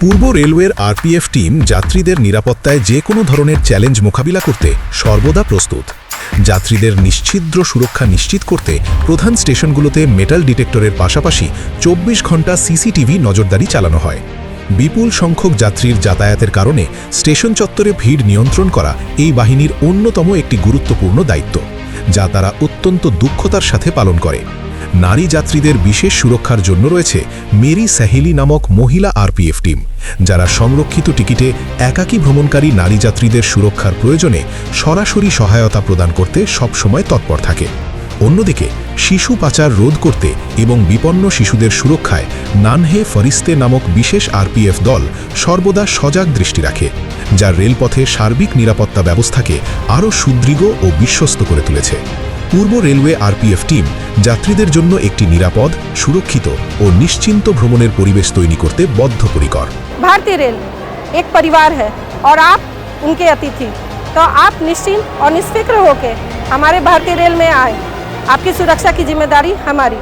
পূর্ব রেলওয়ের RPF team যাত্রীদের নিরাপত্তায় যে কোনো ধরনের চ্যালেঞ্জ মোকাবিলা করতে সর্বদা প্রস্তুত। যাত্রীদের নিশ্ছিদ্র সুরক্ষা নিশ্চিত করতে প্রধান স্টেশনগুলোতে মেটাল ডিটেক্টরের পাশাপাশি 24 ঘন্টা সিসিটিভি নজরদারি চালানো হয়। বিপুল সংখ্যক যাত্রীর যাতায়াতের কারণে স্টেশন চত্বরে ভিড় নিয়ন্ত্রণ করা এই বাহিনীর অন্যতম একটি গুরুত্বপূর্ণ দায়িত্ব, যা তারা অত্যন্ত দক্ষতার সাথে পালন করে। নারী যাত্রীদের বিশেষ সুরক্ষার জন্য রয়েছে মেরি সাহেলি নামক মহিলা আরপিএফ টিম, যারা সংরক্ষিত টিকিটে একাকী ভ্রমণকারী নারী যাত্রীদের সুরক্ষার প্রয়োজনে সরাসরি সহায়তা প্রদান করতে সবসময় তৎপর থাকে। অন্যদিকে শিশু পাচার রোধ করতে এবং বিপন্ন শিশুদের সুরক্ষায় নানহে ফরিস্তে নামক বিশেষ আরপিএফ দল সর্বদা সজাগ দৃষ্টি রাখে, যা রেলপথে সার্বিক নিরাপত্তা ব্যবস্থাকে আরও সুদৃঢ় ও বিশ্বস্ত করে তুলেছে। পূর্ব রেলওয়ে আরপিএফ টিম যাত্রীদের জন্য একটি নিরাপদ, সুরক্ষিত ও নিশ্চিন্ত ভ্রমণের পরিবেশ তৈরি করতে বদ্ধপরিকর। भारतीय रेल एक परिवार है और आप उनके अतिथि, तो आप निश्चिंत और निष्फिक्र होकर हमारे भारतीय रेल में आए। आपकी सुरक्षा की जिम्मेदारी हमारी।